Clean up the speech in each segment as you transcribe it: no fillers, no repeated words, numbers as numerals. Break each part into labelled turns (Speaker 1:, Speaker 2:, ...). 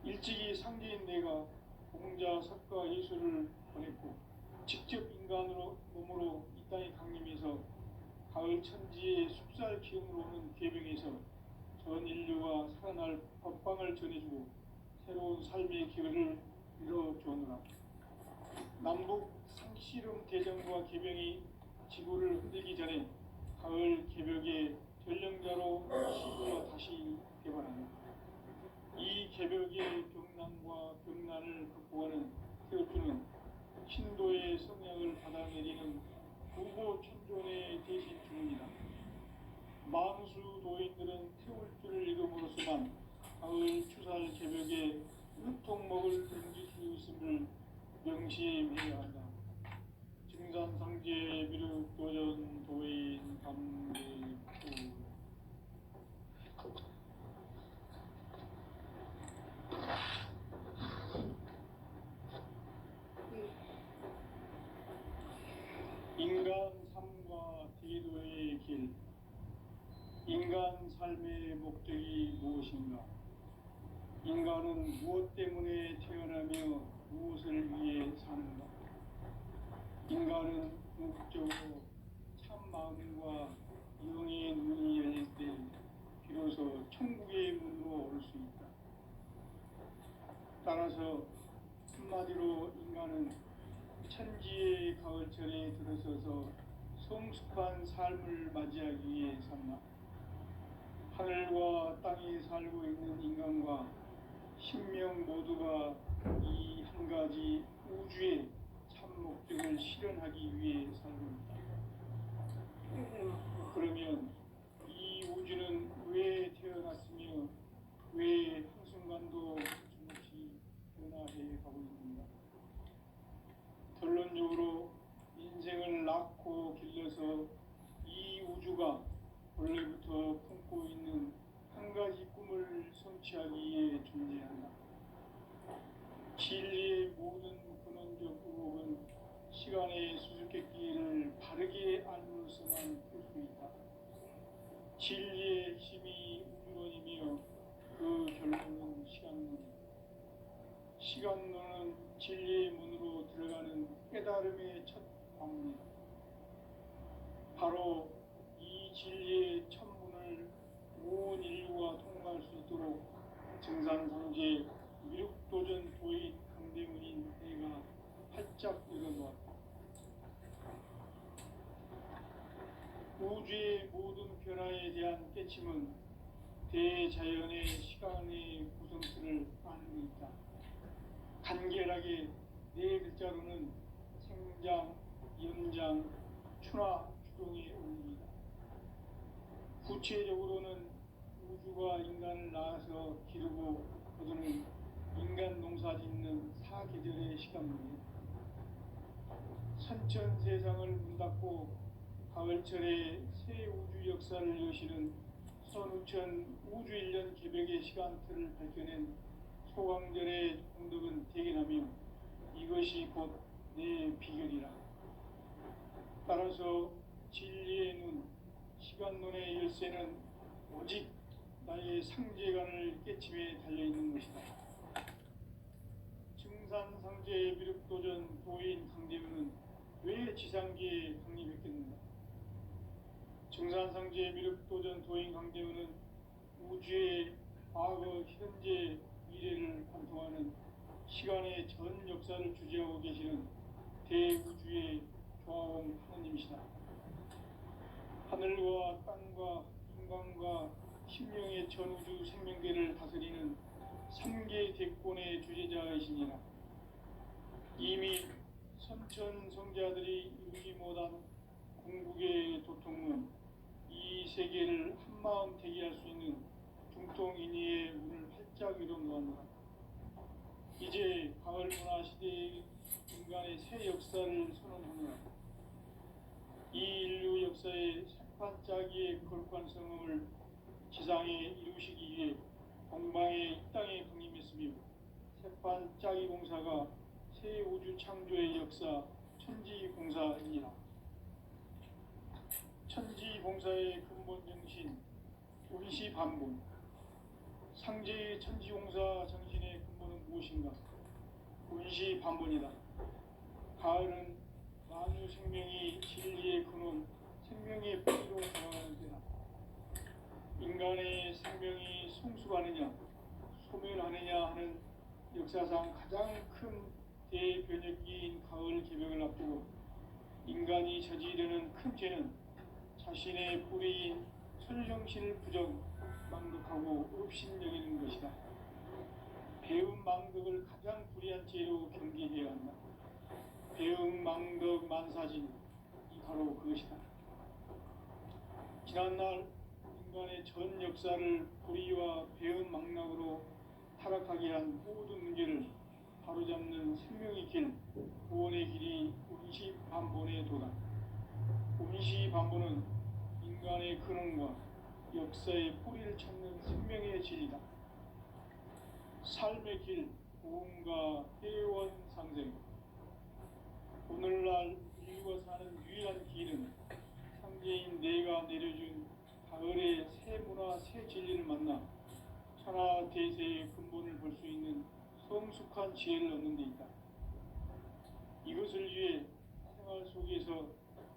Speaker 1: 일찍이 상제인 내가 공자, 석가, 예수를 보냈고 직접 인간으로 몸으로 이 땅에 강림해서 가을 천지의 숲살 기운으로 오는 계병에서 전 인류가 살아날 법방을 전해주고 새로운 삶의 기회를 이뤄주오노라. 남북 상씨름 대전과 계병이 지구를 흔들기 전에 가을 개벽의 전령자로 시구가 다시 개발하는 이 개벽의 병난과 병난을 극복하는 태어주는 신도의 성향을 받아내리는 구보천존의 대신 주문이다. 만수 도인들은 태울 줄을 이름으로서만 가을 추살 개벽에 으통먹을 던질 수 있음을 명심해야 한다. 증산상제 미륵 도전 도인 감대부 인간 삶과 대도의 길. 인간 삶의 목적이 무엇인가? 인간은 무엇 때문에 태어나며 무엇을 위해 사는가? 인간은 궁극적으로 참 마음과 영의 눈이 열릴 때 비로소 천국의 문으로 올 수 있다. 따라서 한마디로 인간은 천지의 가을철에 들어서서 성숙한 삶을 맞이하기 위해 산다. 하늘과 땅에 살고 있는 인간과 신명 모두가 이 한 가지 우주의 참 목적을 실현하기 위해 살고 있다. 그러면 이 우주는 왜 태어났으며 왜 한순간도 조금씩 변화해 가고 있는가? 결론적으로 인생을 낳고 길러서 이 우주가 원래부터 품고 있는 한 가지 꿈을 성취하기 위해 존재한다. 진리의 모든 근원적 의혹은 시간의 수수께끼를 바르게 알므로서만 풀 수 있다. 진리의 힘이 우주론이며 그 결론은 시간론이다. 시간론은 진리의 문으로 들어가는 깨달음의 첫 방문이다. 바로 이 진리의 첫 문을 온 인류가 통과할 수 있도록 증산상제 미륵도전 도인 강대문인 내가 활짝 열어놓았다. 우주의 모든 변화에 대한 깨침은 대자연의 시간의 구성틀을 아는 데 있다. 간결하게 네 글자로는 생장, 연장, 추나 추동의 원리이다. 구체적으로는 우주가 인간을 낳아서 기르고 거두는 인간 농사 짓는 사계절의 시간문이다. 선천세상을 문 닫고 가을철에 새 우주 역사를 여시는 선우천 우주일년 개벽의 시간틀을 밝혀낸 소강절의 공덕은 대견하며 이것이 곧 내 비결이라. 따라서 진리의 눈, 시간론의 열쇠는 오직 나의 상제관을 깨침에 달려있는 것이다. 증산상제 미륵도전 도인 강대문은 왜 지상계에 강림했겠는가? 증산상제 미륵도전 도인 강대문은 우주의 과거, 현재, 미래를 관통하는 시간의 전 역사를 주재하고 계시는 대우주의 조화원 하느님이시다. 하늘과 땅과 인간과 신명의 전우주 생명계를 다스리는 3계 대권의 주제자이시니라. 이미 선천성자들이 이루지 못한 궁극의 도통은 이 세계를 한마음 대기할 수 있는 중통인의의 문을 활짝 열어놓았노라. 이제 가을 문화 시대의 인간의 새 역사를 선언하노라. 이 인류 역사의 새판짜기의 거룩한 성음을 지상에 이루시기 위해 동방의 이 땅에 강림했으며 새판짜기 공사가 새 우주 창조의 역사 천지공사이니라. 천지공사의 근본 정신, 원시 반본, 상제의 천지공사 정신의 근본 무엇인가? 운시반본이다. 가을은 만유 생명이 진리의 근원, 생명의 뿌리로 돌아가는 때다. 인간의 생명이 성숙하느냐, 소멸하느냐 하는 역사상 가장 큰 대변혁기인 가을 개벽을 앞두고 인간이 저지르는 큰 죄는 자신의 뿌리인 선정신을 망독하고 업신여기는 것이다. 배움 망덕을 가장 불의한 죄로 경계해야 한다. 배움 망덕 만사진, 이 바로 그것이다. 지난날 인간의 전 역사를 불의와 배움 망락으로 타락하게 한 모든 문제를 바로잡는 생명의 길, 구원의 길이 운시반본의 도다. 운시반본은 인간의 근원과 역사의 뿌리를 찾는 생명의 진리다. 삶의 길, 고음과 회원 상생. 오늘날 인류가 사는 유일한 길은 상제인 내가 내려준 가을의 새 문화, 새 진리를 만나 천하 대세의 근본을 볼 수 있는 성숙한 지혜를 얻는 데 있다. 이것을 위해 생활 속에서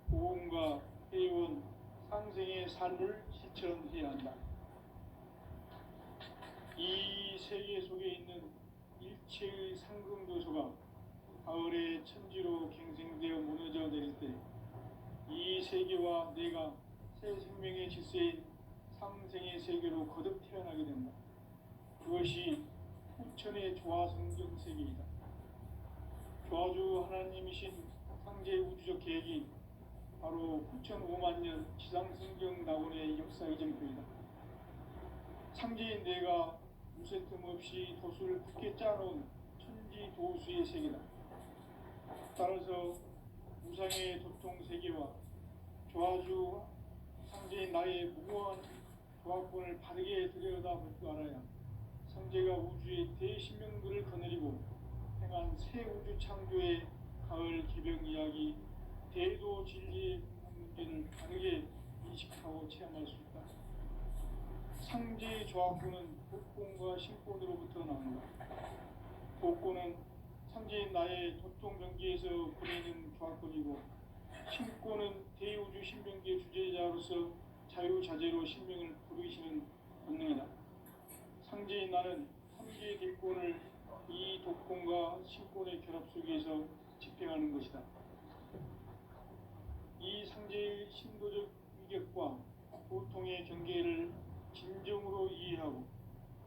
Speaker 1: 고음과 회원, 상생의 삶을 실천해야 한다. 이 세계 속에 있는 일체의 상승도소가 가을의 천지로 갱생되어 무너져 내릴 때 이 세계와 내가 새 생명의 질서인 상생의 세계로 거듭 태어나게 된다. 그것이 후천의 조화성경 세계이다. 조화주 하나님이신 상제 우주적 계획이 바로 후천 5만 년 지상성경 낙원의 역사 이전표이다. 상제인 내가 무쇠 틈 없이 도수를 굳게 짜놓은 천지 도수의 세계다. 따라서 우상의 도통 세계와 조화주 상제인 나의 무모한 조합권을 바르게 들여다볼 줄 알아야 상제가 우주의 대신명들을 거느리고 행한 새 우주 창조의 가을 개벽 이야기, 대도 진리의 문제를 바르게 인식하고 체험할 수 있다. 상제의 조합권은 복권과 신권으로부터 나온다. 복권은 상제인 나의 도통 경계에서 보내는 조합권이고, 신권은 대우주 신명계 주제자로서 자유자재로 신명을 부르시는 본능이다. 상제인 나는 삼계의 대권을 이 독권과 신권의 결합 속에서 집행하는 것이다. 이 상제의 신도적 위격과 보통의 경계를 진정으로 이해하고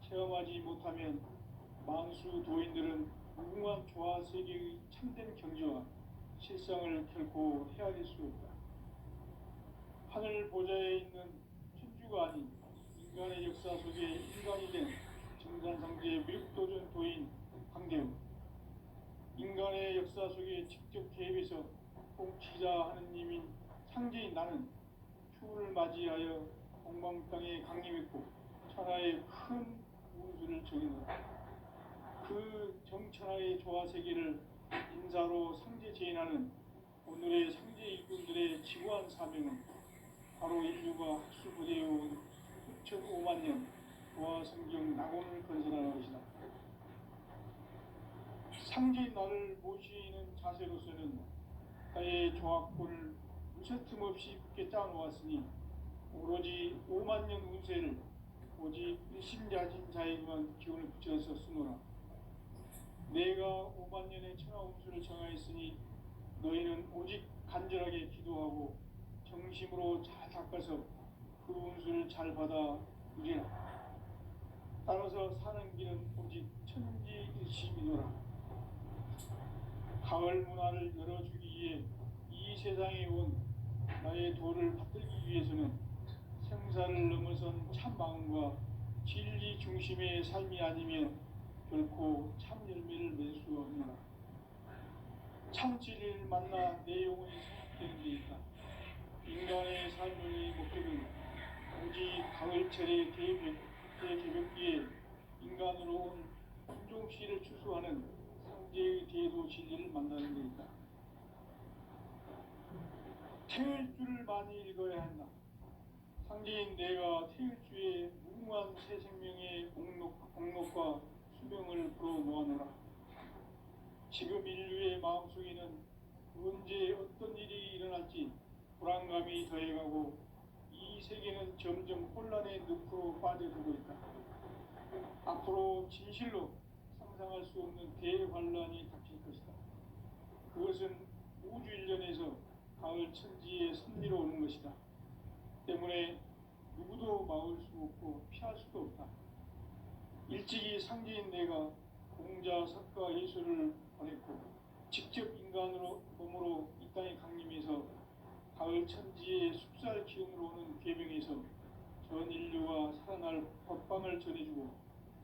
Speaker 1: 체험하지 못하면 만수 도인들은 무궁한 조화 세계의 참된 경지와 실상을 결코 헤아릴 수 없다. 하늘 보좌에 있는 천주가 아닌 인간의 역사 속에 인간이 된 정산상제의 미륵도전 도인 강대우, 인간의 역사 속에 직접 개입해서 통치자 하느님인 상제인 나는 추운을 맞이하여 공방땅에 강림했고 천하의 큰 운수를 정해놓았다. 그 정천하의 조화세계를 인사로 상제 제인하는 오늘의 상제 일꾼들의 지구한 사명은 바로 인류가 학수부대해온 6,5만 년 조화성경 낙원을 건설하는 것이다. 상제인 나를 모시는 자세로서는 나의 조합권을 무쇠틈 없이 굳게 짜놓았으니 오로지 5만 년 운세를 오직 일심자진 자에게만 기운을 붙여서 쓰노라. 내가 5만 년의 천하 운수를 정하였으니 너희는 오직 간절하게 기도하고 정심으로 잘 닦아서 그 운수를 잘 받아 누리라. 따라서 사는 길은 오직 천지일심이노라. 가을 문화를 열어주기 위해 이 세상에 온 나의 도를 받들기 위해서는 생사를 넘어선 참 마음과 진리 중심의 삶이 아니면 결코 참 열매를 맺을 수가 없노라. 참 진리를 만나 내 영혼이 성숙되는 데 있다. 인간의 삶의 목적은 오직 가을철의 대개벽기에 인간으로 온 품종씨를 추수하는 상제의 대도 진리를 만나는 데 있다. 태일 줄을 많이 읽어야 한다. 상제인 내가 태일 주에 무궁한 새 생명의 공록과 수명을 불어모아노라. 지금 인류의 마음속에는 언제 어떤 일이 일어날지 불안감이 더해가고 이 세계는 점점 혼란의 늪으로 빠져들고 있다. 앞으로 진실로 상상할 수 없는 대환란이 닥칠 것이다. 그것은 우주 일련에서 가을 천지의 섭리로 오는 것이다. 때문에 누구도 막을 수 없고 피할 수도 없다. 일찍이 상제인 내가 공자, 석가, 예수를 보냈고 직접 인간으로 몸으로 이 땅에 강림해서 가을 천지의 숲살 기운으로 오는 계명에서 전 인류와 살아날 법방을 전해주고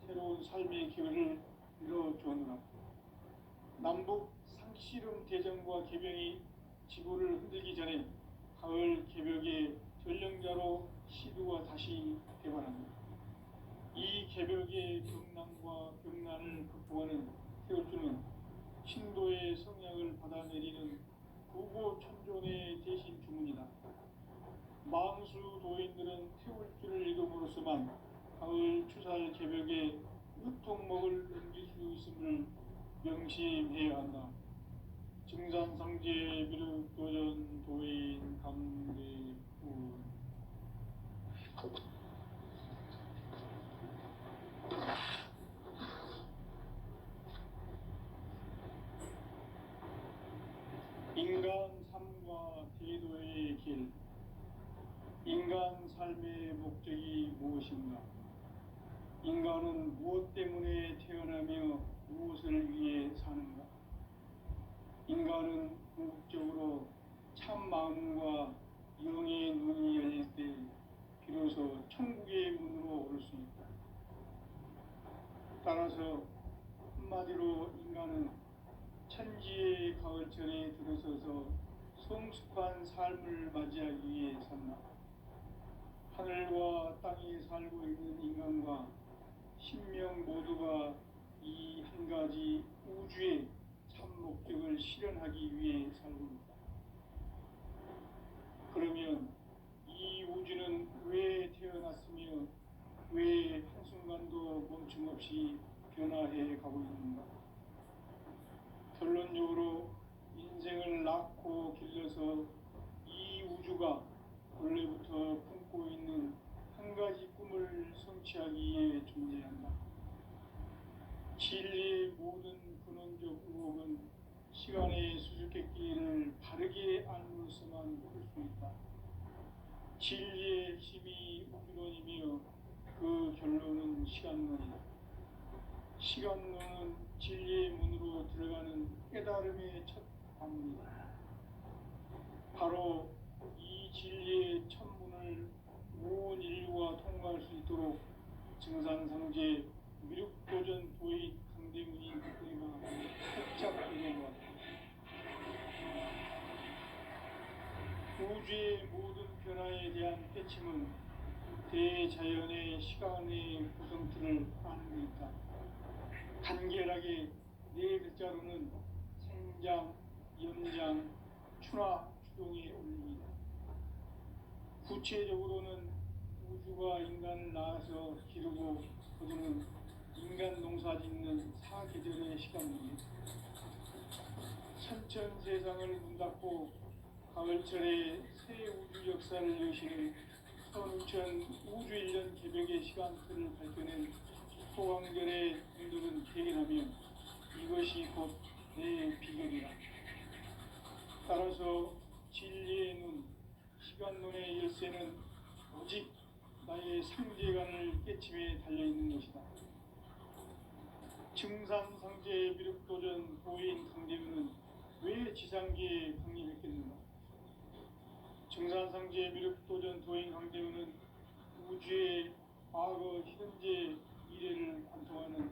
Speaker 1: 새로운 삶의 기회를 열어주었노라. 남북 상씨름 대전과 계병이 지구를 흔들기 전에 가을 개벽의 전령자로 시두가 다시 개발합니다. 이 개벽의 병난과 병난을 극복하는 태울주는 신도의 성약을 받아내리는 구고천존의 대신 주문이다. 망수 도인들은 태울주를 읽음으로써만 가을 추살 개벽에 으통목을 넘길 수 있음을 명심해야 한다. 증산상제 미륵도전 도인 감대군. 인간 삶과 제도의 길. 인간 삶의 목적이 무엇인가? 인간은 무엇 때문에 태어나며 무엇을 위해 사는가? 인간은 궁극적으로 참 마음과 영의 눈이 열릴 때 비로소 천국의 문으로 오를 수 있다. 따라서 한마디로 인간은 천지의 가을철에 들어서서 성숙한 삶을 맞이하기 위해 산다. 하늘과 땅에 살고 있는 인간과 신명 모두가 이 한 가지 우주의 참 목적을 실현하기 위해 살고 있다. 그러면 이 우주는 왜 태어났으며 왜 한순간도 멈춤 없이 변화해 가고 있는가? 결론적으로 인생을 낳고 길러서 이 우주가 원래부터 품고 있는 한 가지 꿈을 성취하기 위해 존재한다. 진리의 모든 근원적 의혹은 시간의 수수께끼를 바르게 알므로서만 풀 수 있다. 진리의 핵심이 우주론이며 그 결론은 시간론이다. 시간론은 진리의 문으로 들어가는 깨달음의 첫 관문이다. 바로 이 진리의 첫 문을 온 인류가 통과할 수 있도록 증산상제 미륵도전 도인 강대문이 우리가 활짝 열어놓았다. 우주의 모든 변화에 대한 깨침은 대자연의 시간의 구성틀을 아는 데 있다. 간결하게 네 글자로는 생장, 연장, 추나 추동의 원리이다. 구체적으로는 우주가 인간을 낳아서 기르고 거두는 인간 농사 짓는 사계절의 시간입니다. 천천 세상을 문 닫고 가을철에 새 우주 역사를 여시는 선우천 우주 1년 개벽의 시간틀을 밝혀낸 소강절의 분들은 대견하며 이것이 곧 내 비결이다. 따라서 진리의 눈, 시간론의 열쇠는 오직 나의 상제관을 깨침에 달려있는 것이다. 증산상제 미륵도전 도인 강대문은 왜 지상계에 강림했겠는가? 증산상제 미륵도전 도인 강대문은 우주의 과거, 현재, 미래를 관통하는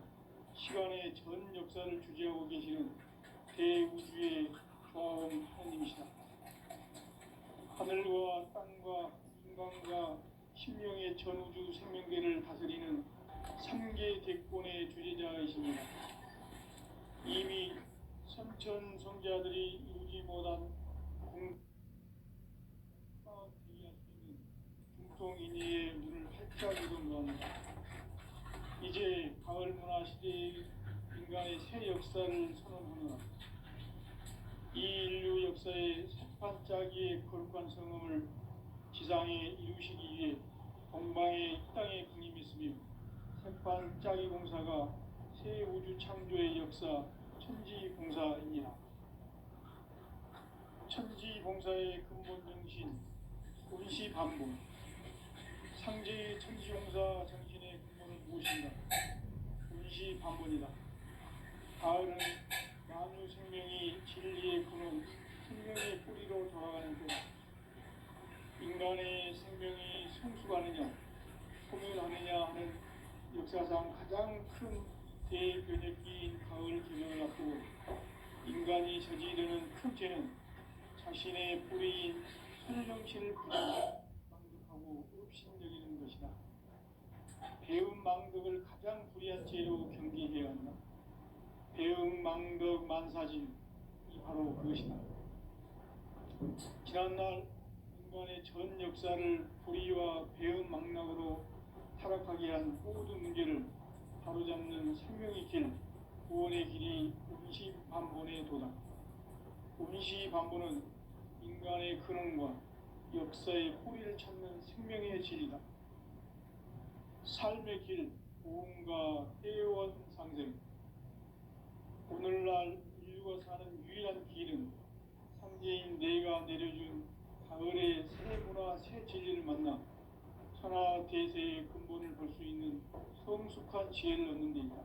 Speaker 1: 시간의 전 역사를 주재하고 계시는 대우주의 조화음 하나님이시다. 하늘과 땅과 인간과 신명의 전우주 생명계를 다스리는 3계 대권의 주재자이십니다. 이미 선천 성자들이 이루지 못한 공부가 대의할 수 있는 중통인의의 눈을 활짝 열어놓았다. 이제 가을 문화 시대의 인간의 새 역사를 선언하노라. 이 인류 역사의 새판짜기의 거룩한 성음을 지상에 이루시기 위해 동방의 이 땅에 강림했으며 새판짜기 공사가 새 우주 창조의 역사 천지봉사입니다. 천지봉사의 근본 정신 운시반본. 상제의 천지봉사 정신의 근본은 무엇인가? 운시반본이다. 가을은 만유 생명이 진리의 근원, 생명의 뿌리로 돌아가는 때다. 인간의 생명이 성숙하느냐, 소멸하느냐 하는 역사상 가장 큰 대변혁기인 가을 개명을 앞두고 인간이 저지르는 큰 죄는 자신의 뿌리인 선령신을 망덕하고 업신여기는 것이다. 배움 망덕을 가장 불의한 죄로 경계해야 한다. 배움 망덕 만사진이 바로 그것이다. 지난날 인간의 전 역사를 불의와 배움 망락으로 타락하게 한 모든 문제를 바로잡는 생명의 길, 구원의 길이 운시반본의 도다. 운시반본은 인간의 근원과 역사의 뿌리를 찾는 생명의 진리다. 삶의 길, 고음과 회원 상생. 오늘날 인류가 사는 유일한 길은 상제인 내가 내려준 가을의 새 문화, 새 진리를 만나 천하 대세의 근본을 볼 수 있는 성숙한 지혜를 얻는 데 있다.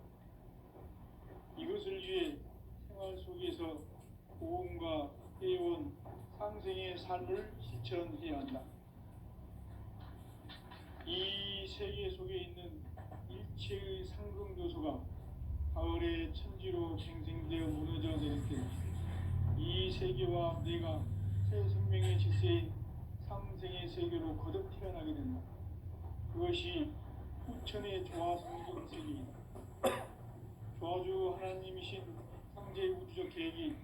Speaker 1: 이것을 위해 생활 속에서 고음과 회원, 상생의 삶을 실천해야 한다. 이 세계 속에 있는 일체의 상승조소가 가을의 천지로 갱생되어 무너져 내릴 때 이 세계와 내가 새 생명의 질서인 상생의 세계로 거듭 태어나게 된다. 그것이 후천의 조화성경 세계이다. 조화주 하나님이신 상제 우주적 계획이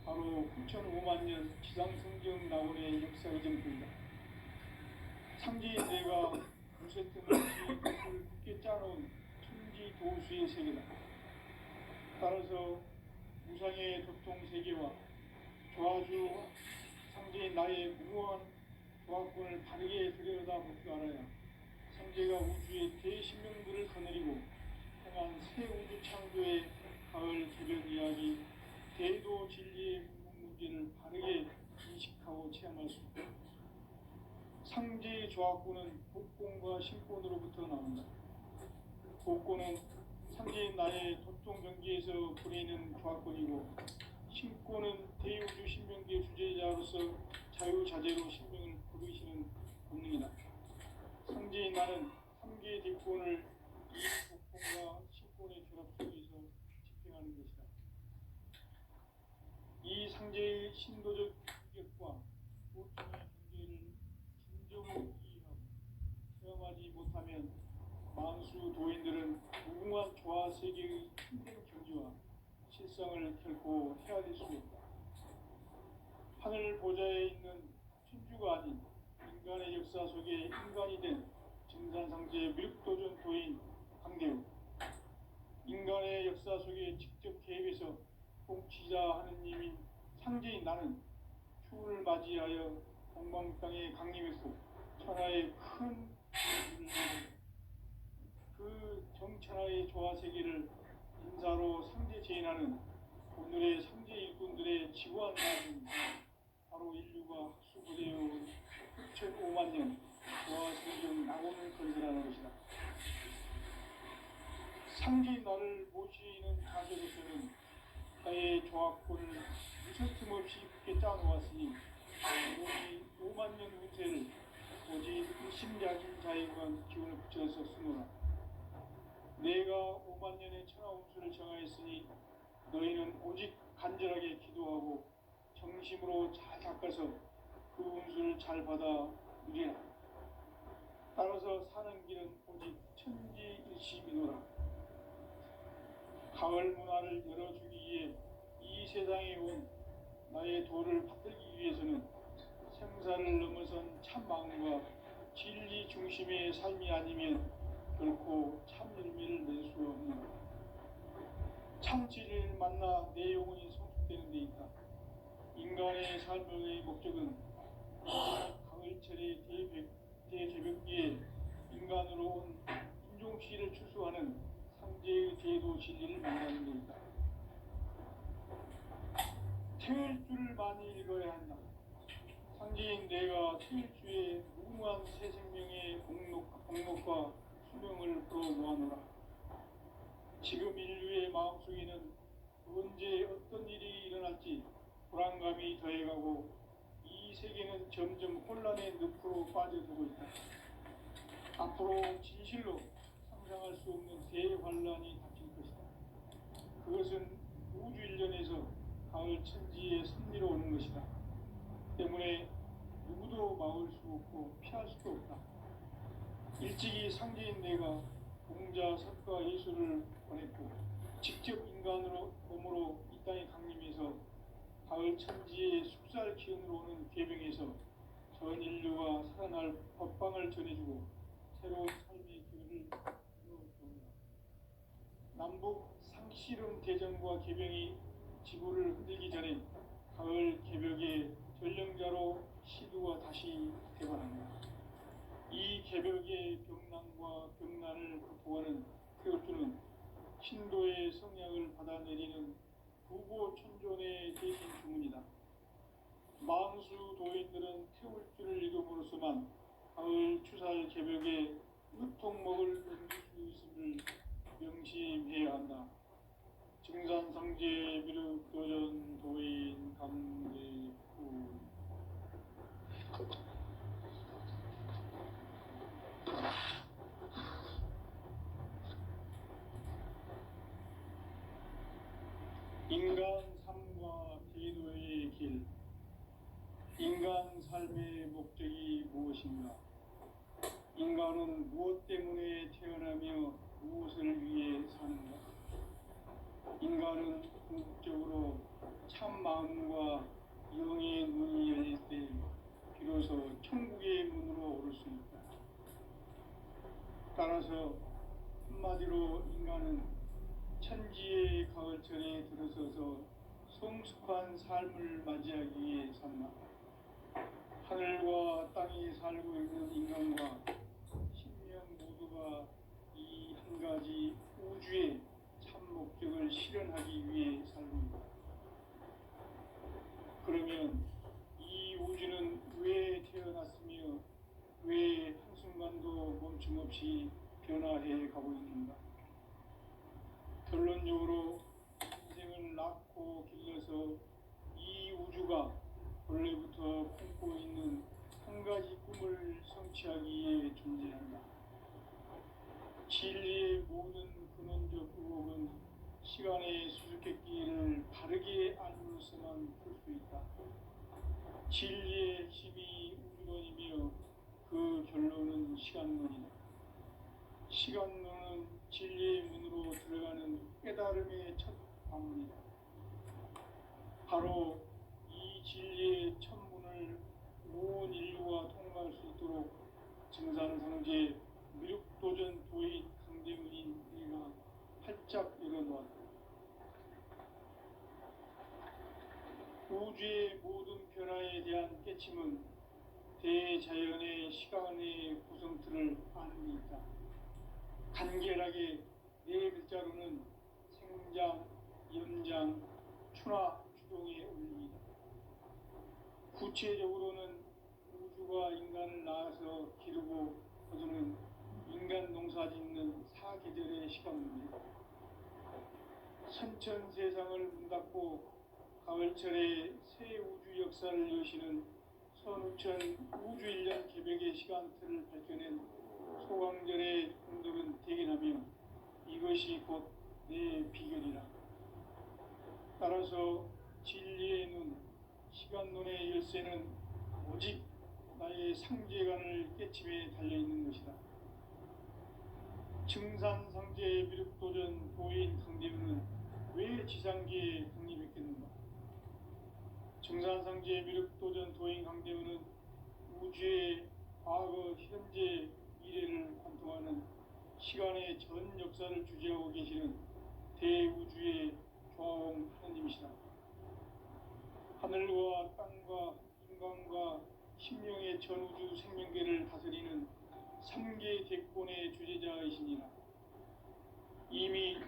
Speaker 1: 바로 후천 5만 년 지상성경 낙원의 역사 의정표이다. 상제인 내가 무쇠뜸 없이 그를 굳게 짜놓은 천지 도수의 세계다. 따라서 무상의 도통 세계와 조화주 상제인 나의 무모한 조화권을 바르게 들여다볼 줄 알아야 상제가 우주의 대신명들을 거느리고 행한 새 우주 창조의 가을 개변 이야기, 대도 진리의 문제를 바르게 인식하고 체험할 수 있다. 상제의 조화권은 복권과 신권으로부터 나온다. 복권은 상제인 나의 도통 경계에서 보내는 조화권이고, 신권은 대우주 신명기의 주제자로서 자유자재로 신명을 부르시는 본능이다. 상제인 나는 3개의 대권을 이 복권과 신권의 결합 속에서 집행하는 것이다. 이 상제의 신도적 인격과 보통의 경계를 진정으로 이해하고 체험하지 못하면 만수 도인들은 무궁한 조화 세계의 힘든 경지와 실상을 결코 헤아릴 수 없다. 하늘 보좌에 있는 천주가 아닌 인간의 역사 속에 인간이 된 증산상제의 미륵도전 도인 강대우, 인간의 역사 속에 직접 개입해서 통치자 하느님인 상제인 나는 추운을 맞이하여 동방 땅에 강림했고 천하의 큰 그 정천하의 조화 세계를 인사로 상제 제인하는 오늘의 상제 일꾼들의 지구한 나는 바로 인류가 학수부대해온 6,5만 년 조화 성경 낙원을 건설하는 것이다. 상제인 나를 모시는 자세로서는 나의 조화권을 무슨 틈없이 굳게 짜놓았으니 오직 5만 년 운세를 오직 의심작인 자에게만 기운을 붙여서 쓰노라. 내가 5만 년의 천하 운수를 정하였으니 너희는 오직 간절하게 기도하고 정심으로 잘 닦아서 그 운수를 잘 받아 누리라. 따라서 사는 길은 오직 천지일심이노라. 가을 문화를 열어주기 위해 이 세상에 온 나의 도를 받들기 위해서는 생사를 넘어선 참 마음과 진리 중심의 삶이 아니면 결코 참 열매를 낼 수 없는 참치를 만나 내 영혼이 성숙되는 데 있다. 인간의 삶의 목적은 가을철의 대개벽기에 인간으로 온 인종씨를 추수하는 상제의 제도 진리를 만나는 데 있다. 태을 줄을 많이 읽어야 한다. 상제인 내가 태일주의 무궁한 새 생명의 공목과 수명을 풀어 모아노라. 지금 인류의 마음속에는 언제 어떤 일이 일어날지 불안감이 더해가고 이 세계는 점점 혼란의 늪으로 빠져들고 있다. 앞으로 진실로 상상할 수 없는 대환란이 닥칠 것이다. 그것은 우주 일련에서 가을 천지의 섭리로 오는 것이다. 때문에 누구도 막을 수 없고 피할 수도 없다. 일찍이 상제인 내가 공자, 석가, 예수를 보냈고 직접 인간으로 몸으로 이 땅에 강림해서 가을 천지의 숙살 기운으로 오는 계병에서 전 인류가 살아날 법방을 전해주고 새로운 삶의 기회를 열어줍니다. 남북 상씨름 대전과 계병이 지구를 흔들기 전에 가을 개벽의 전령자로 시두가 다시 대발합니다. 이 개벽의 병난과 병난을 극복하는 태울주는 신도의 성향을 받아내리는 부고천존의 대신 주문이다. 망수 도인들은 태울주를 읽음으로써만 가을 추살 개벽에 으통먹을 넘길 수 있음을 명심해야 한다. 증산상제 비륵 도전 도인 감례구. 인간 삶과 제도의 길. 인간 삶의 목적이 무엇인가? 인간은 무엇 때문에 태어나며 무엇을 위해 사는가? 인간은 궁극적으로 참 마음과 영의 문이 열릴 때 비로소 천국의 문으로 오를 수 있다. 따라서 한마디로 인간은 천지의 가을철에 들어서서 성숙한 삶을 맞이하기 위해 산다. 하늘과 땅에 살고 있는 인간과 신명 모두가 이 한 가지 우주의 참 목적을 실현하기 위해 살고 있다. 그러면 이 우주는 왜 태어났으며 왜 한순간도 멈춤없이 변화해 가고 있는가? 결론적으로 인생을 낳고 길러서 이 우주가 원래부터 품고 있는 한 가지 꿈을 성취하기 위해 존재한다. 진리의 모든 근원적 의혹은 시간의 수수께끼를 바르게 알므로서만 풀 수 있다. 진리의 핵심이 우주론이며 그 결론은 시간론이다. 시간론은 진리의 문으로 들어가는 깨달음의 첫 방문이다. 바로 이 진리의 첫 문을 온 인류가 통과할 수 있도록 증산상제 미륵도전 도인 강대문인 우리가 활짝 열어놓았다. 우주의 모든 변화에 대한 깨침은 대자연의 시간의 구성틀을 아는 데 있다. 간결하게 네 글자로는 생장, 연장, 추나, 추동의 원리이다. 구체적으로는 우주가 인간을 낳아서 기르고 거두는 인간 농사 짓는 사계절의 시간입니다. 선천세상을 문 닫고 가을철에 새 우주 역사를 여시는 선우천 우주일년 개벽의 시간틀을 밝혀낸 소강절의 공덕은 대견하며 이것이 곧 내 비결이라. 따라서 진리의 눈, 시간론의 열쇠는 오직 나의 상제관을 깨침에 달려있는 것이다. 증산상제 미륵도전 도인 강대문은 왜 지상계에 강림했겠는가? 증산상제 미륵도전 도인 강대문은 우주의 과거, 현재, 미래를 관통하는 시간의 전 역사를 주재하고 계시는 대우주의 전우주 생명계를 다스리는 3계 대권의 주제자이시니라. 이미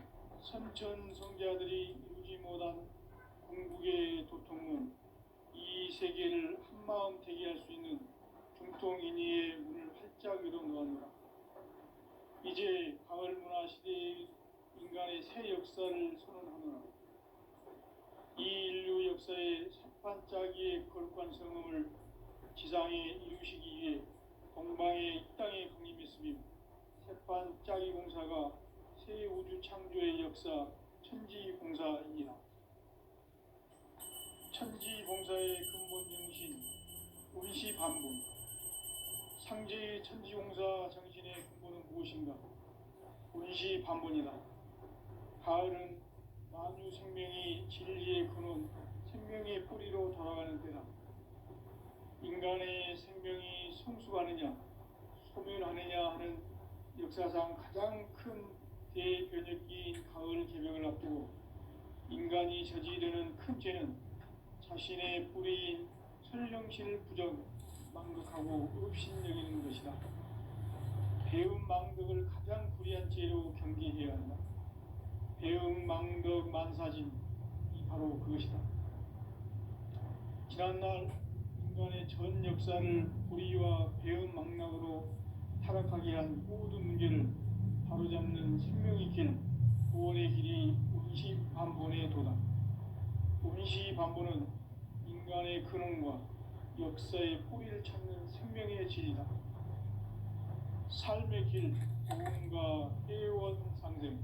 Speaker 1: 선천성자들이 이루지 못한 궁극의 도통은 이 세계를 한마음 되게 할 수 있는 중통인의의 문을 활짝 열어놓았노라. 이제 가을 문화 시대의 인간의 새 역사를 선언하노라. 이 인류 역사의 새반짝이의 거룩한 성음을 지상에 이루시기 위해 동방의 이 땅에 강림했으며 새반짝이 공사가 새 우주 창조의 역사 천지봉사이니라. 천지봉사의 근본 정신 운시반본. 상제의 천지공사 정신의 근본은 무엇인가? 운시반본이다. 가을은 만유 생명이 진리의 근원, 생명의 뿌리로 돌아가는 때다. 인간의 생명이 성숙하느냐, 소멸하느냐 하는 역사상 가장 큰 대변혁기인 가을 개벽을 앞두고 인간이 저지르는 큰 죄는 자신의 뿌리인 설령실 부정, 망덕하고 업신여기는 것이다. 배음 망덕을 가장 불의한 죄로 경계해야 한다. 배음 망덕 만사진이 바로 그것이다. 지난날 인간의 전 역사를 불의와 배음 망락으로 타락하게 한 모든 문제를 바로잡는 생명의 길, 구원의 길이 운시반본의 도다. 운시반본은 인간의 근원과 역사의 뿌리를 찾는 생명의 진리다. 삶의 길, 구원과 회원 상생.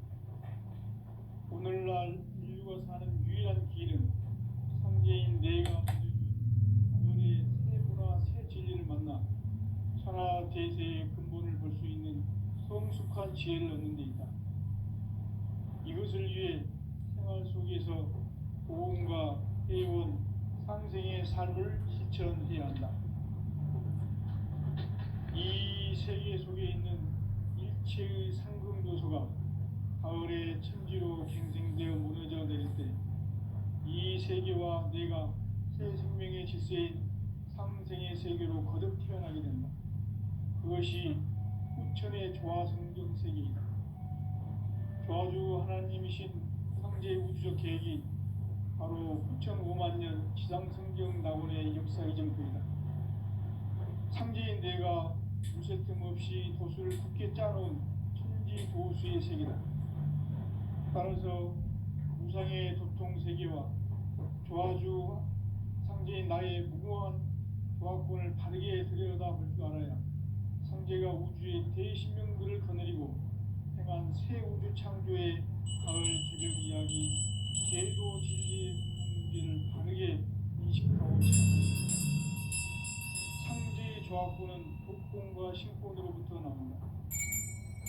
Speaker 1: 오늘날 인류가 사는 유일한 길은 상제인 내가 가을의 새 문화, 새 진리를 만나 천하 대세의 근본을 볼 수 있는 성숙한 지혜를 얻는 데 있다. 이것을 위해 생활 속에서 보험과 회원, 상생의 삶을 실천해야 한다. 이 세계 속에 있는 일체의 상금도서가 가을의 천지로 갱생되어 무너져 내릴 때 이 세계와 내가 새 생명의 질서인 상생의 세계로 거듭 태어나게 된다. 그것이 후천의 조화성경 세계이다. 조화주 하나님이신 상제 우주적 계획이 바로 후천 5만 년 지상성경 낙원의 역사 이정표이다. 상제인 내가 무쇠 틈 없이 도수를 굳게 짜놓은 천지 도수의 세계다. 따라서 무상의 도통 세계와 조화주 상제인 나의 무궁한 조화권을 바르게 들여다볼 줄 알아야 상제가 우주의 대신명들을 거느리고 행한 새 우주 창조의 가을 개벽 이야기, 제도 진리의 문제를 바르게 인식하고 시작합니다. 상제의 조화권은 복권과 신권으로부터 나온다.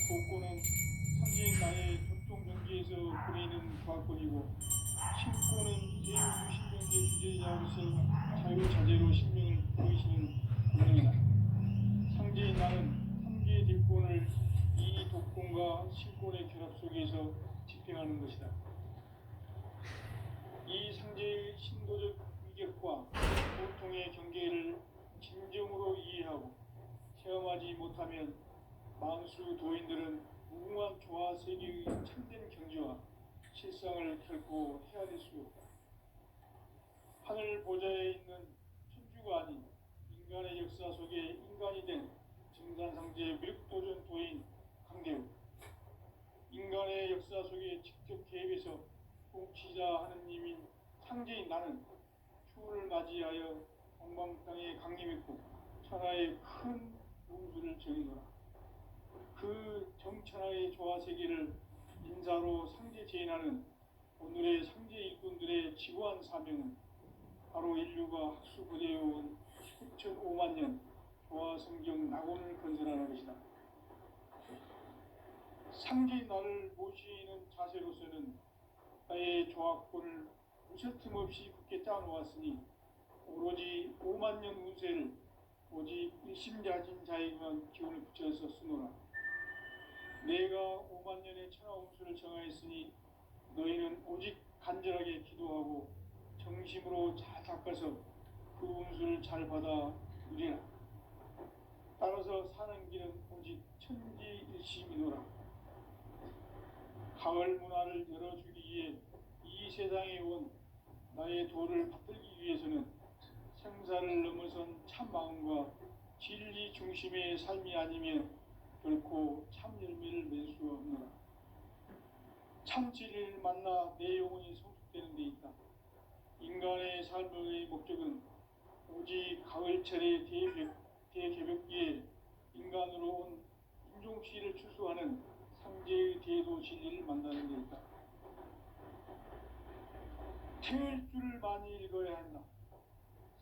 Speaker 1: 복권은 상제인 나의 전통 경기에서 그리는 조화권이고, 신권은 제2주 신명계 주제자로서 자유자재로 신명을 보이시는 권능이다. 상제인 나는 3개 뒷권을 이 독권과 신권의 결합 속에서 집행하는 것이다. 이 상제의 신도적 위격과 보통의 경계를 진정으로 이해하고 체험하지 못하면 만수 도인들은 무궁한 조화 세계의 참된 경지와 실상을 결코 헤아릴 수 없다. 하늘 보좌에 있는 천주가 아닌 인간의 역사 속에 인간이 된 증산상제 미륵도전 도인 강대우, 인간의 역사 속에 직접 개입해서 통치자 하느님인 상제인 나는 추운을 맞이하여 동방 땅에 강림했고 천하의 큰 운수를 정의노라. 그 정천하의 조화세계를 인사로 상제 제인하는 오늘의 상제 일꾼들의 지구한 사명은 바로 인류가 학수고대해온 1005만 년 조화성경 낙원을 건설하는 것이다. 상제인 나를 모시는 자세로서는 나의 조화권을 무쇠 틈 없이 굳게 짜놓았으니 오로지 5만 년 운세를 오직 일심자진 자에게만 기운을 붙여서 쓰노라. 내가 5만 년의 천하 운수를 정하였으니 너희는 오직 간절하게 기도하고 정심으로 잘 닦아서 그 운수를 잘 받아 누리라. 따라서 사는 길은 오직 천지일심이노라. 가을 문화를 열어주기 위해 이 세상에 온 나의 도를 받들기 위해서는 생사를 넘어선 참 마음과 진리 중심의 삶이 아니면 결코 참 열매를 맺을 수 없노라. 참 진리를 만나 내 영혼이 성숙되는 데 있다. 인간의 삶의 목적은 오직 가을철의 대개벽기에 인간으로 온 인종시를 추수하는 상제의 대도 진리를 만나는 데 있다. 태을 줄을 많이 읽어야 한다.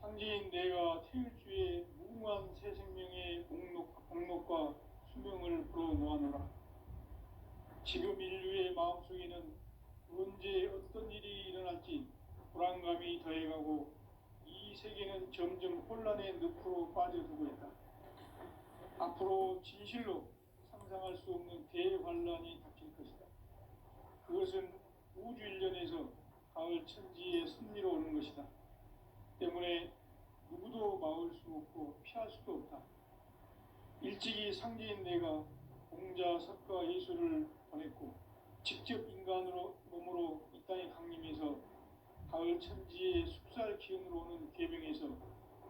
Speaker 1: 상제인 내가 태을 주에 무궁한 새 생명의 목록과 수명을 불어놓아노라. 지금 인류의 마음속에는 언제 어떤 일이 일어날지 불안감이 더해가고 이 세계는 점점 혼란의 늪으로 빠져들고 있다. 앞으로 진실로 상상할 수 없는 대환란이 닥칠 것이다. 그것은 우주 일련에서 가을 천지의 섭리로 오는 것이다. 때문에 누구도 막을 수 없고 피할 수도 없다. 일찍이 상제인 내가 공자, 석가, 예수를 보냈고 직접 인간으로 몸으로 이 땅에 강림해서 가을 천지의 숲살 기운으로 오는 계병에서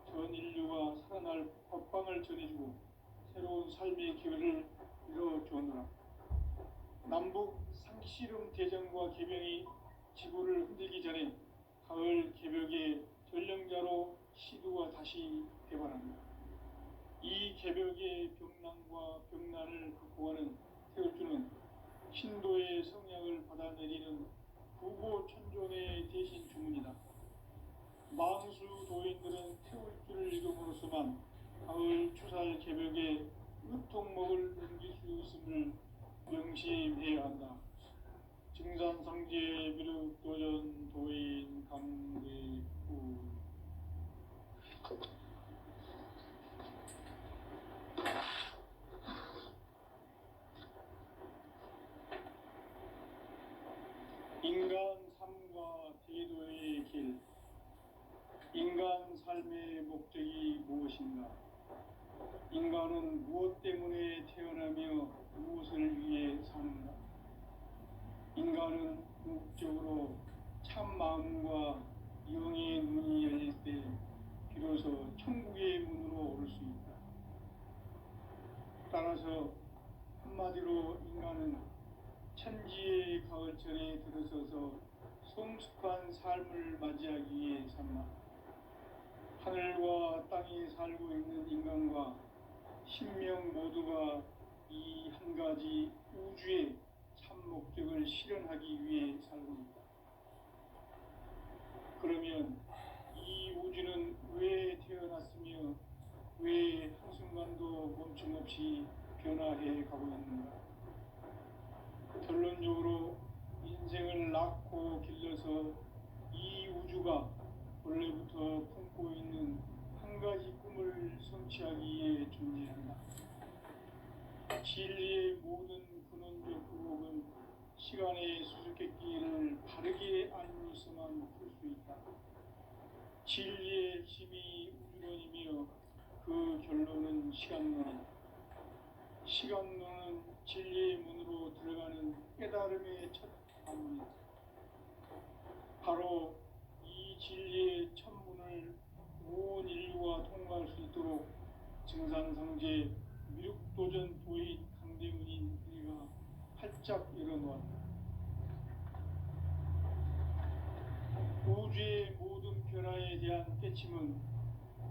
Speaker 1: 전 인류가 살아날 법방을 전해주고 새로운 삶의 기회를 이뤄주었노라. 남북 상씨름 대전과 계병이 지구를 흔들기 전에 가을 개벽의 전령자로 시두가 다시 개발합니다. 이 개벽의 병난과 병난을 극복하는 태울주는 신도의 성향을 받아내리는 구고천존의 대신 주문이다. 망수 도인들은 태울주를 읽음으로써만 가을 추살 개벽의 으통목을 넘길 수 있음을 명심해야 한다. 증산상제 비륵 도전 도인 감대구. 인간 삶과 대도의 길. 인간 삶의 목적이 무엇인가? 인간은 무엇 때문에 태어나며 무엇을 위해 사는가? 인간은 궁극적으로 참 마음과 영의 눈이 열릴 때 비로소 천국의 문으로 오를 수 있다. 따라서 한마디로 인간은 천지의 가을철에 들어서서 성숙한 삶을 맞이하기 위해 산다. 하늘과 땅에 살고 있는 인간과 신명 모두가 이 한 가지 우주의 참 목적을 실현하기 위해 살고 있다. 그러면 이 우주는 왜 태어났으며 왜 한순간도 멈춤없이 변화해 가고 있는가? 결론적으로 인생을 낳고 길러서 이 우주가 원래부터 품고 있는 한 가지 꿈을 성취하기 위해 존재한다. 진리의 모든 근원적 의혹은 시간의 수수께끼를 바르게 알고서만 풀 수 있다. 진리의 핵심이 우주론이며 그 결론은 시간론이다. 시간론은 진리의 문으로 들어가는 깨달음의 첫 관문이다. 바로 이 진리의 첫 문을 온 인류가 통과할 수 있도록 증산상제 미륵도전 도인 강대문인 우리가 활짝 열어놓았다. 우주의 모든 변화에 대한 깨침은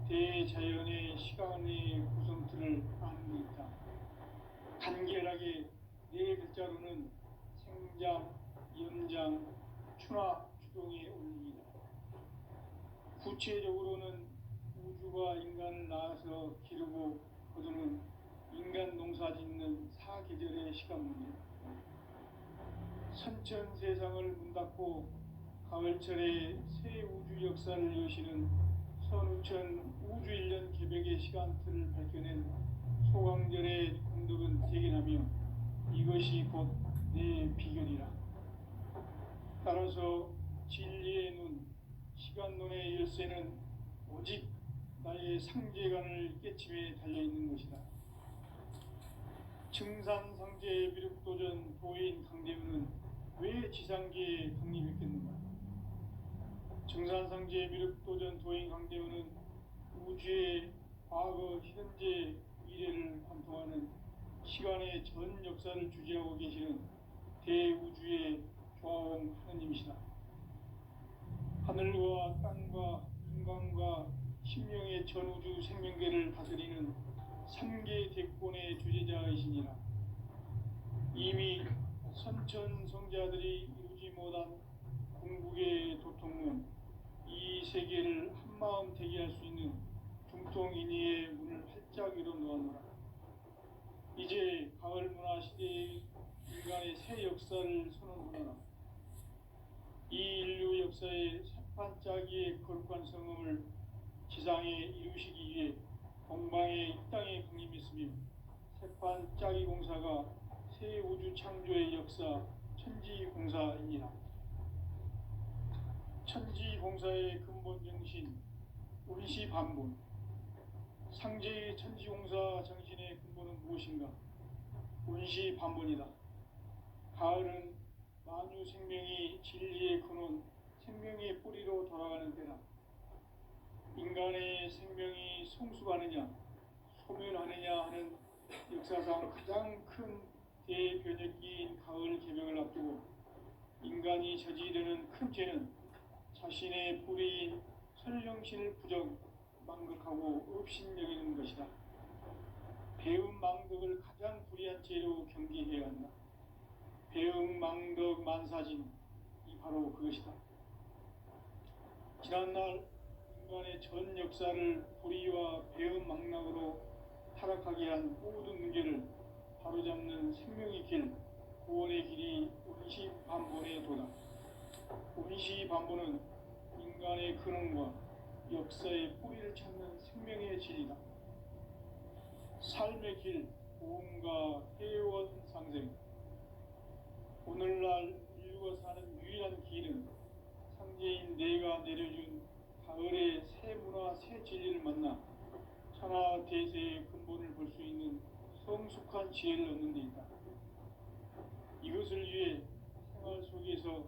Speaker 1: 대자연의 시간의 구성틀을 아는 데 있다. 간결하게 네 글자로는 생장, 연장, 추나, 추동의 원리이다. 구체적으로는 우주가 인간을 낳아서 기르고 거두는 인간 농사 짓는 사계절의 시간문이다. 선천 세상을 문 닫고 가을철에 새 우주 역사를 여시는 선우천 우주 일년 개벽의 시간틀을 밝혀낸 소강절의 공덕은 대견하며 이것이 곧 내 비결이라. 따라서 진리의 눈, 시간론의 열쇠는 오직 나의 상제관을 깨침에 달려있는 것이다. 증산상제 미륵도전 도인 강대우는 왜 지상계에 강림했겠는가? 증산상제 미륵도전 도인 강대우는 우주의 과거, 현재, 미래를 관통하는 시간의 전 역사를 주지하고 계시는 대우주의 조화원 하느님이시다. 하늘과 땅과 인간과 신명의 전우주 생명계를 다스리는 삼계 대권의 주제자이시니라. 이미 선천성자들이 이루지 못한 궁극의 도통문, 이 세계를 한마음 되게 할 수 있는 중통인의의 문을 활짝 열어 놓았노라. 이제 가을 문화 시대의 인간의 새 역사를 선언하노라. 이 인류 역사의 새판짜기의 거룩한 성음을 지상에 이루시기 위해 동방의 이 땅에 강림했으며, 새판짜기 공사가 새 우주 창조의 역사 천지공사이니라. 천지공사의 근본 정신 운시반본, 상제의 천지공사 정신의 근본은 무엇인가? 운시반본이다. 가을은 만유 생명이 진리의 근원, 생명의 뿌리로 돌아가는 때다. 인간의 생명이 성숙하느냐 소멸하느냐 하는 역사상 가장 큰 대변혁기인 가을 개벽을 앞두고 인간이 저지르는 큰 죄는 자신의 뿌리인 설령신을 부정, 망극하고 업신여기는 것이다. 배은망덕을 가장 불의한 죄로 경계해야 한다. 배은망덕 만사진, 이 바로 그것이다. 지난날 인간의 전 역사를 불의와 배은망락으로 타락하게 한 모든 문제를 바로잡는 생명의 길, 구원의 길이 운시반본의 도다. 운시반본은 인간의 근원과 역사의 뿌리를 찾는 생명의 진리다. 삶의 길, 고음과 회원 상생. 오늘날 인류가 사는 유일한 길은 상제인 내가 내려준 가을의 새 문화, 새 진리를 만나 천하 대세의 근본을 볼 수 있는 성숙한 지혜를 얻는 데 있다. 이것을 위해 생활 속에서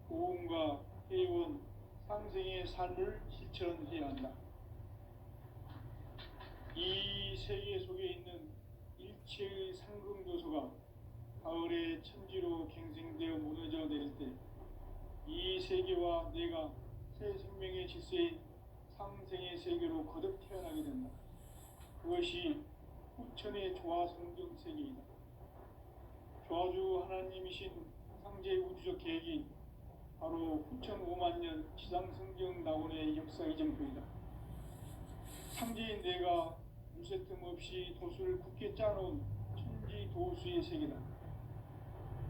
Speaker 1: 고음과 회원, 상생의 삶을 실천해야 한다. 이 세계 속에 있는 일체의 상승교소가 가을의 천지로 갱생되어 무너져 내릴 때 이 세계와 내가 새 생명의 질서인 상생의 세계로 거듭 태어나게 된다. 그것이 후천의 조화성경 세계이다. 조화주 하나님이신 상제 우주적 계획이 바로 후천 5만년 지상성경 낙원의 역사 이정표이다. 상제인 내가 무쇠틈 없이 도수를 굳게 짜놓은 천지도수의 세계다.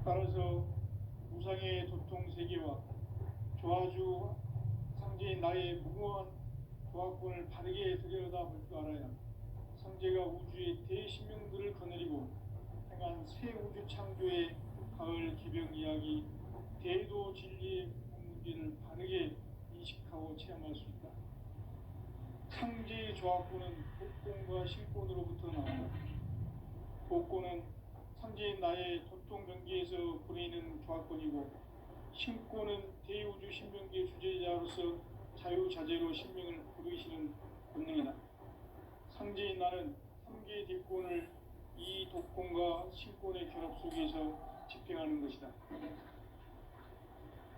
Speaker 1: 따라서 무상의 도통 세계와 조화주 상제인 나의 무궁한 조화권을 바르게 들여다볼 줄 알아야 상제가 우주의 대신명들을 거느리고 행한 새 우주 창조의 가을 기병 이야기, 대도 진리의 문제를 바르게 인식하고 체험할 수 있다. 상제의 조화권은 복권과 실권으로부터 나온다. 복권은 상제인 나의 도통 경계에서 보내는 조화권이고, 신권은 대우주 신명계 주제자로서 자유자재로 신명을 부르시는 본능이다. 상제인 나는 3개 대권을 이 독권과 신권의 결합 속에서 집행하는 것이다.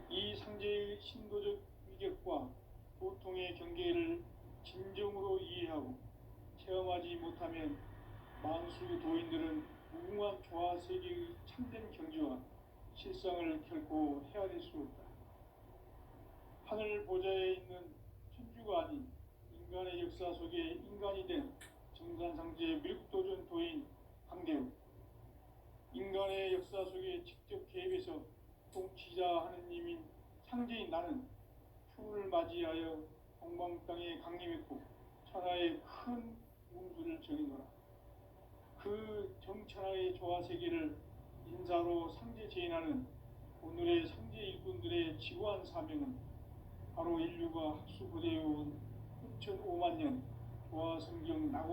Speaker 1: 이 상제의 신도적 위격과 도통의 경계를 진정으로 이해하고 체험하지 못하면 만수 도인들은 무궁한 조화 세계의 참된 경지와 실상을 결코 헤아릴 수 없다. 하늘 보좌에 있는 천주가 아닌 인간의 역사 속에 인간이 된 정산상제 미륵도전 도인 강대우, 인간의 역사 속에 직접 개입해서 통치자 하느님인 상제인 나는 추운을 맞이하여 동방 땅에 강림했고 천하의 큰 운수를 정해노라. 그 정천하의 조화 세계를 인사로 상제 제인하는 오늘의 상제 일꾼들의 지구한 사명은 바로 인류가 학수고대해온 6,500만 년 성경 낙원